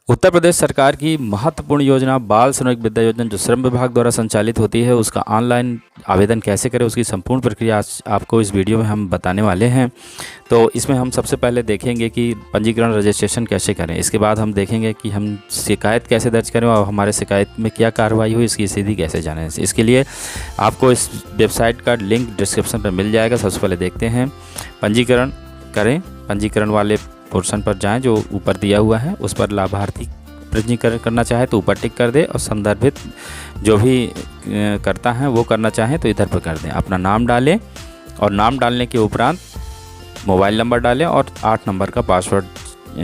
उत्तर प्रदेश सरकार की महत्वपूर्ण योजना बाल श्रमिक विद्या योजना जो श्रम विभाग द्वारा संचालित होती है, उसका ऑनलाइन आवेदन कैसे करें, उसकी संपूर्ण प्रक्रिया आज आपको इस वीडियो में हम बताने वाले हैं। तो इसमें हम सबसे पहले देखेंगे कि पंजीकरण रजिस्ट्रेशन कैसे करें। इसके बाद हम देखेंगे कि हम शिकायत कैसे दर्ज करें और हमारे शिकायत में क्या कार्रवाई हुई, इसकी स्थिति कैसे जानें। इसके लिए आपको इस वेबसाइट का लिंक डिस्क्रिप्शन पर मिल जाएगा। सबसे पहले देखते हैं पंजीकरण करें। पंजीकरण वाले पोर्शन पर जाएं जो ऊपर दिया हुआ है, उस पर लाभार्थी पंजीकरण करना चाहे तो ऊपर टिक कर दे और संदर्भित जो भी करता है वो करना चाहे तो इधर पर कर दें। अपना नाम डालें और नाम डालने के उपरांत मोबाइल नंबर डालें और 8 नंबर का पासवर्ड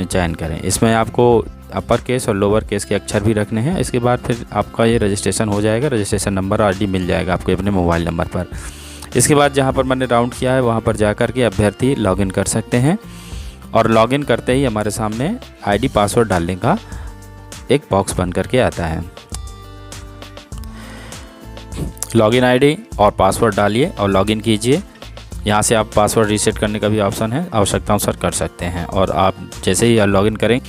चयन करें। इसमें आपको अपर केस और लोअर केस के अक्षर भी रखने हैं। इसके बाद फिर आपका ये रजिस्ट्रेशन हो जाएगा। रजिस्ट्रेशन नंबर आईडी मिल जाएगा आपको अपने मोबाइल नंबर पर। इसके बाद जहाँ पर मैंने राउंड किया है वहाँ पर जा कर के अभ्यर्थी लॉगिन कर सकते हैं और लॉगिन करते ही हमारे सामने आईडी पासवर्ड डालने का एक बॉक्स बन करके आता है। लॉगिन आईडी और पासवर्ड डालिए और लॉगिन कीजिए। यहाँ से आप पासवर्ड रीसेट करने का भी ऑप्शन है, आवश्यकता अनुसार कर सकते हैं। और आप जैसे ही लॉगिन करें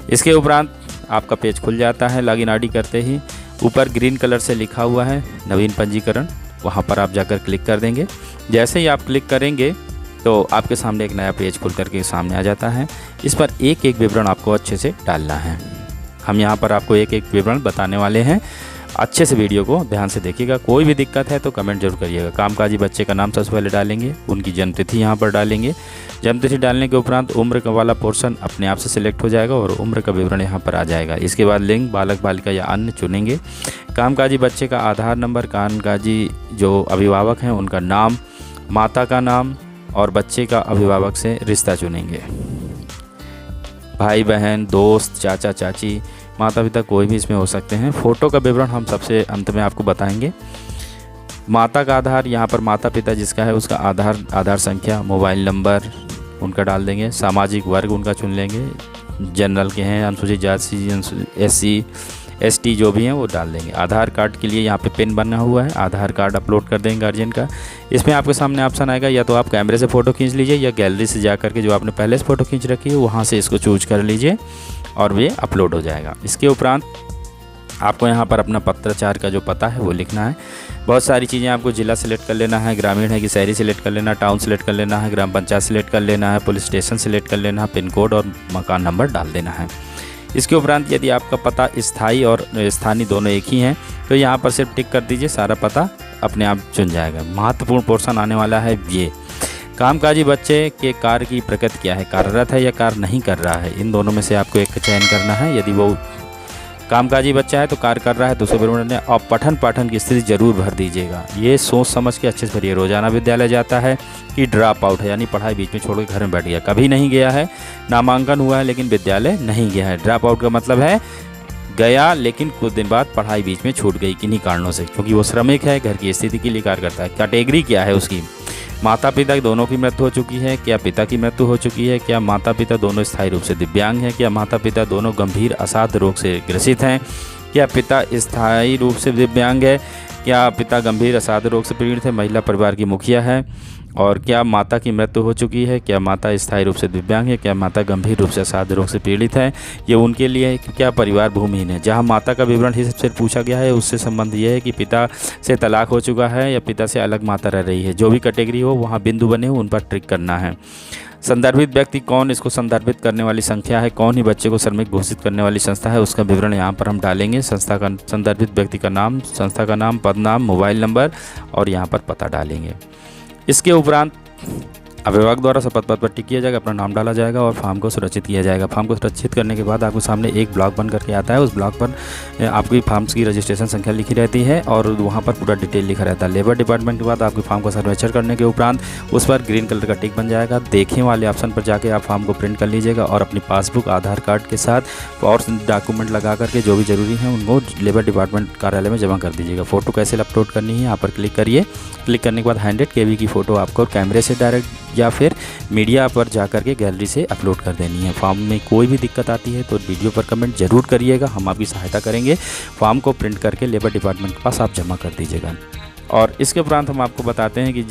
इसके उपरांत आपका पेज खुल जाता है। लॉगिन आईडी करते ही ऊपर ग्रीन कलर से लिखा हुआ है नवीन पंजीकरण, वहाँ पर आप जाकर क्लिक कर देंगे। जैसे ही आप क्लिक करेंगे तो आपके सामने एक नया पेज खुल करके सामने आ जाता है। इस पर एक एक विवरण आपको अच्छे से डालना है। हम यहाँ पर आपको एक एक विवरण बताने वाले हैं। अच्छे से वीडियो को ध्यान से देखिएगा। कोई भी दिक्कत है तो कमेंट जरूर करिएगा। कामकाजी बच्चे का नाम सबसे पहले डालेंगे, उनकी जन्मतिथि यहाँ पर डालेंगे। जन्मतिथि डालने के उपरांत उम्र का वाला पोर्शन अपने आप से सिलेक्ट हो जाएगा और उम्र का विवरण यहाँ पर आ जाएगा। इसके बाद लिंग बालक बालिका या अन्य चुनेंगे। कामकाजी बच्चे का आधार नंबर, कामकाजी जो अभिभावक हैं उनका नाम, माता का नाम और बच्चे का अभिभावक से रिश्ता चुनेंगे। भाई बहन, दोस्त, चाचा चाची, माता पिता कोई भी इसमें हो सकते हैं। फ़ोटो का विवरण हम सबसे अंत में आपको बताएंगे। माता का आधार, यहाँ पर माता पिता जिसका है उसका आधार संख्या, मोबाइल नंबर उनका डाल देंगे। सामाजिक वर्ग उनका चुन लेंगे, जनरल के हैं, अनुसूचित जाति, SC ST जो भी हैं वो डाल देंगे। आधार कार्ड के लिए यहाँ पे पिन बना हुआ है, आधार कार्ड अपलोड कर देंगे गार्जियन का। इसमें आपके सामने ऑप्शन आएगा, या तो आप कैमरे से फ़ोटो खींच लीजिए या गैलरी से जा करके जो आपने पहले से फ़ोटो खींच रखी है वहाँ से इसको चूज कर लीजिए और ये अपलोड हो जाएगा। इसके उपरांत आपको यहाँ पर अपना पत्राचार का जो पता है वो लिखना है। बहुत सारी चीज़ें आपको जिला सेलेक्ट कर लेना है, ग्रामीण है कि शहरी सेलेक्ट कर लेना, टाउन सेलेक्ट कर लेना है, ग्राम पंचायत सेलेक्ट कर लेना है, पुलिस स्टेशन सेलेक्ट कर लेना है, पिन कोड और मकान नंबर डाल देना है। इसके उपरांत यदि आपका पता स्थायी और स्थानीय दोनों एक ही हैं तो यहाँ पर सिर्फ टिक कर दीजिए, सारा पता अपने आप चुन जाएगा। महत्वपूर्ण पोर्शन आने वाला है ये। कामकाजी बच्चे के कार्य की प्रकृति क्या है, कार्यरत है या कार्य नहीं कर रहा है, इन दोनों में से आपको एक का चयन करना है। यदि वो कामकाजी बच्चा है तो कार्य कर रहा है, दूसरे विवरण और पठन पाठन की स्थिति जरूर भर दीजिएगा। ये सोच समझ के अच्छे से भरिए। रोजाना विद्यालय जाता है कि ड्रॉप आउट है, यानी पढ़ाई बीच में छोड़ के घर में बैठ गया, कभी नहीं गया है, नामांकन हुआ है लेकिन विद्यालय नहीं गया है। ड्रॉप आउट का मतलब है गया लेकिन कुछ दिन बाद पढ़ाई बीच में छूट गई किन्हीं कारणों से, क्योंकि वो श्रमिक है, घर की स्थिति के लिए कार्य करता है। कैटेगरी क्या है उसकी, माता पिता दोनों की मृत्यु हो चुकी है, क्या पिता की मृत्यु हो चुकी है, क्या माता पिता दोनों स्थायी रूप से दिव्यांग हैं, क्या माता पिता दोनों गंभीर असाध्य रोग से ग्रसित हैं, क्या पिता स्थायी रूप से दिव्यांग है, क्या पिता गंभीर असाध्य रोग से पीड़ित है, महिला परिवार की मुखिया है, और क्या माता की मृत्यु हो चुकी है, क्या माता स्थायी रूप से दिव्यांग है, क्या माता गंभीर रूप से असाध्य रोग से पीड़ित है। ये उनके लिए है कि क्या परिवार भूमिहीन है। जहाँ माता का विवरण ही सबसे पूछा गया है उससे संबंध ये है कि पिता से तलाक हो चुका है या पिता से अलग माता रह रही है। जो भी कैटेगरी हो वहाँ बिंदु बने हो उन पर ट्रिक करना है। संदर्भित व्यक्ति कौन, इसको संदर्भित करने वाली संख्या है, कौन ही बच्चे को श्रमिक घोषित करने वाली संस्था है, उसका विवरण यहाँ पर हम डालेंगे। संस्था का संदर्भित व्यक्ति का नाम, संस्था का नाम, पद नाम, मोबाइल नंबर और यहाँ पर पता डालेंगे। इसके उपरांत अभिभावक द्वारा शपथ पत्र पर टिक किया जाएगा, अपना नाम डाला जाएगा और फॉर्म को सुरक्षित किया जाएगा। फॉर्म को सुरक्षित करने के बाद आपके सामने एक ब्लॉक बन करके आता है। उस ब्लॉक पर आपकी फॉर्म्स की रजिस्ट्रेशन संख्या लिखी रहती है और वहाँ पर पूरा डिटेल लिखा रहता है। लेबर डिपार्टमेंट के बाद आपके फॉर्म का सर्वेक्षण करने के उपरांत उस पर ग्रीन कलर का टिक बन जाएगा। देखें वाले ऑप्शन पर जाके आप फॉर्म को प्रिंट कर लीजिएगा और अपनी पासबुक, आधार कार्ड के साथ और डॉक्यूमेंट लगा करके जो भी जरूरी है उनको लेबर डिपार्टमेंट कार्यालय में जमा कर दीजिएगा। फोटो कैसे अपलोड करनी है यहाँ पर क्लिक करिए। क्लिक करने के बाद 100 KB की फ़ोटो आपको कैमरे से डायरेक्ट या फिर मीडिया पर जाकर के गैलरी से अपलोड कर देनी है। फॉर्म में कोई भी दिक्कत आती है तो वीडियो पर कमेंट जरूर करिएगा, हम आपकी सहायता करेंगे। फॉर्म को प्रिंट करके लेबर डिपार्टमेंट के पास आप जमा कर दीजिएगा। और इसके उपरांत हम आपको बताते हैं कि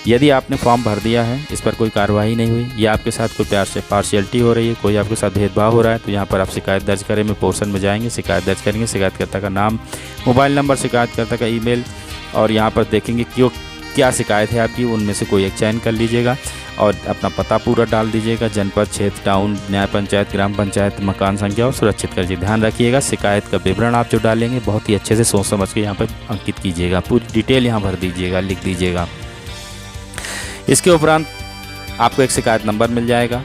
यदि आपने फॉर्म भर दिया है, इस पर कोई कार्रवाई नहीं हुई या आपके साथ कोई पार्शियलिटी हो रही है, कोई आपके साथ भेदभाव हो रहा है, तो यहाँ पर आप शिकायत दर्ज करें में पोर्शन में जाएंगे, शिकायत दर्ज करेंगे, शिकायतकर्ता का नाम, मोबाइल नंबर, शिकायतकर्ता का ईमेल, और यहाँ पर देखेंगे कि क्या शिकायत है आपकी, उनमें से कोई एक चयन कर लीजिएगा और अपना पता पूरा डाल दीजिएगा, जनपद, क्षेत्र, टाउन, न्याय पंचायत, ग्राम पंचायत, मकान संख्या और सुरक्षित कर दीजिए। ध्यान रखिएगा शिकायत का विवरण आप जो डालेंगे बहुत ही अच्छे से सोच समझ के यहाँ पर अंकित कीजिएगा, पूरी डिटेल यहाँ भर दीजिएगा, लिख दीजिएगा। इसके उपरांत आपको एक शिकायत नंबर मिल जाएगा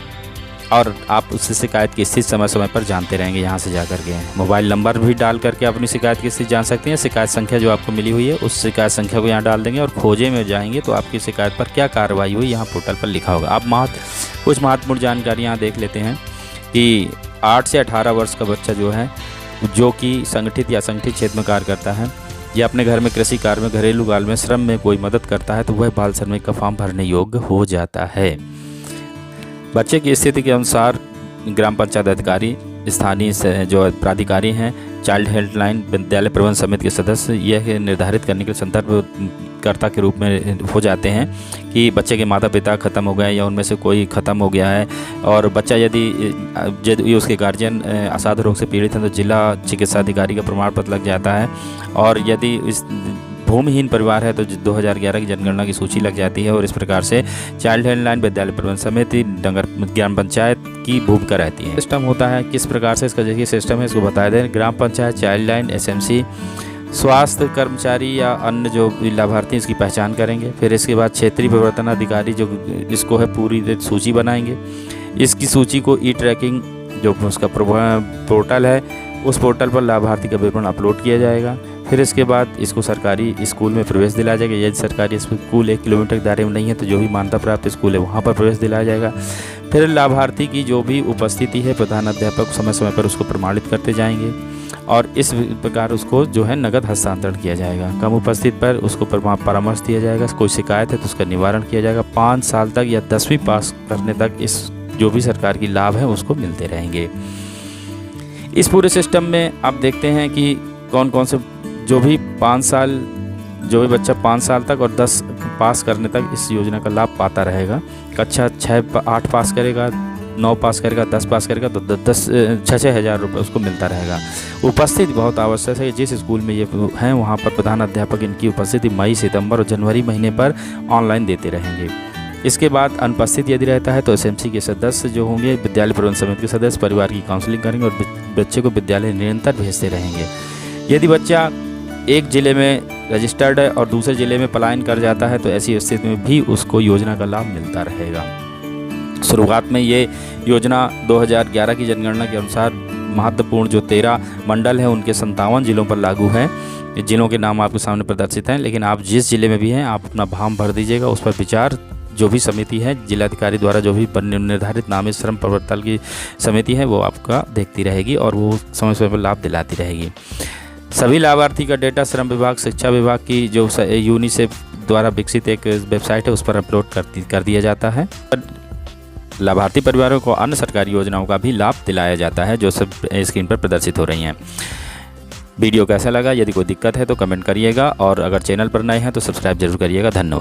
और आप उससे शिकायत की स्थिति समय समय पर जानते रहेंगे। यहाँ से जाकर के मोबाइल नंबर भी डाल करके अपनी शिकायत की स्थिति जान सकते हैं। शिकायत संख्या जो आपको मिली हुई है उस शिकायत संख्या को यहाँ डाल देंगे और खोजे में जाएंगे तो आपकी शिकायत पर क्या कार्रवाई हुई यहाँ पोर्टल पर लिखा होगा। आप कुछ महत्वपूर्ण जानकारी यहाँ देख लेते हैं कि 8 से 18 वर्ष का बच्चा जो है, जो कि संगठित या असंगठित क्षेत्र में कार्य करता है या अपने घर में कृषि कार्य में, घरेलू कार्य में, श्रम में कोई मदद करता है तो वह बाल श्रमिक का फॉर्म भरने योग्य हो जाता है। बच्चे की स्थिति के अनुसार ग्राम पंचायत अधिकारी, स्थानीय जो प्राधिकारी हैं, चाइल्ड हेल्पलाइन, विद्यालय प्रबंधन समिति के सदस्य यह निर्धारित करने के संदर्भकर्ता के रूप में हो जाते हैं कि बच्चे के माता पिता ख़त्म हो गए या उनमें से कोई ख़त्म हो गया है और बच्चा यदि उसके गार्जियन असाध्य रोग से पीड़ित हैं तो जिला चिकित्सा अधिकारी का प्रमाण पत्र लग जाता है। और यदि इस भूमिहीन परिवार है तो 2011 की जनगणना की सूची लग जाती है और इस प्रकार से चाइल्ड हेल्पलाइन, विद्यालय प्रबंधन समिति, ग्राम पंचायत की भूमिका रहती है। सिस्टम होता है किस प्रकार से, इसका देखिए सिस्टम है, इसको बता दें। ग्राम पंचायत, चाइल्ड लाइन, SMC, स्वास्थ्य कर्मचारी या अन्य जो लाभार्थी इसकी पहचान करेंगे। फिर इसके बाद क्षेत्रीय प्रवर्तन अधिकारी जो इसको है पूरी सूची बनाएंगे। इसकी सूची को ट्रैकिंग जो उसका पोर्टल है उस पोर्टल पर लाभार्थी का विवरण अपलोड किया जाएगा। फिर इसके बाद इसको सरकारी स्कूल में प्रवेश दिलाया जाएगा। यदि सरकारी स्कूल 1 किलोमीटर के दायरे में नहीं है तो जो भी मान्यता प्राप्त स्कूल है वहाँ पर प्रवेश दिलाया जाएगा। फिर लाभार्थी की जो भी उपस्थिति है प्रधानाध्यापक समय समय पर उसको प्रमाणित करते जाएंगे और इस प्रकार उसको जो है नगद हस्तांतरण किया जाएगा। कम उपस्थित पर उसको परामर्श दिया जाएगा। कोई शिकायत है तो उसका निवारण किया जाएगा। 5 साल तक या 10वीं पास करने तक इस जो भी सरकार की लाभ है उसको मिलते रहेंगे। इस पूरे सिस्टम में आप देखते हैं कि कौन कौन से जो भी बच्चा 5 साल तक और 10 पास करने तक इस योजना का लाभ पाता रहेगा। कक्षा 6-8 पास करेगा, 9 पास करेगा, 10 पास करेगा तो 6-6 हज़ार रुपये उसको मिलता रहेगा। उपस्थिति बहुत आवश्यक है। जिस स्कूल में ये हैं वहाँ पर प्रधान अध्यापक इनकी उपस्थिति मई, सितंबर और जनवरी महीने पर ऑनलाइन देते रहेंगे। इसके बाद अनुपस्थित यदि रहता है तो SMC के सदस्य जो होंगे, विद्यालय प्रबंधन समिति के सदस्य परिवार की काउंसलिंग करेंगे और बच्चे को विद्यालय निरंतर भेजते रहेंगे। यदि बच्चा एक ज़िले में रजिस्टर्ड है और दूसरे ज़िले में पलायन कर जाता है तो ऐसी स्थिति में भी उसको योजना का लाभ मिलता रहेगा। शुरुआत में ये योजना 2011 की जनगणना के अनुसार महत्वपूर्ण जो 13 मंडल हैं उनके 57 जिलों पर लागू है। जिलों के नाम आपके सामने प्रदर्शित हैं, लेकिन आप जिस ज़िले में भी हैं आप अपना फॉर्म भर दीजिएगा। उस पर विचार जो भी समिति है जिलाधिकारी द्वारा जो भी निर्धारित नामित श्रम प्रवर्तन की समिति है वो आपका देखती रहेगी और वो समय समय पर लाभ दिलाती रहेगी। सभी लाभार्थी का डेटा श्रम विभाग, शिक्षा विभाग की जो यूनिसेफ द्वारा विकसित एक वेबसाइट है उस पर अपलोड कर दिया जाता है। लाभार्थी परिवारों को अन्य सरकारी योजनाओं का भी लाभ दिलाया जाता है जो सब स्क्रीन पर प्रदर्शित हो रही हैं। वीडियो कैसा लगा? यदि कोई दिक्कत है तो कमेंट करिएगा और अगर चैनल पर नए हैं तो सब्सक्राइब जरूर करिएगा। धन्यवाद।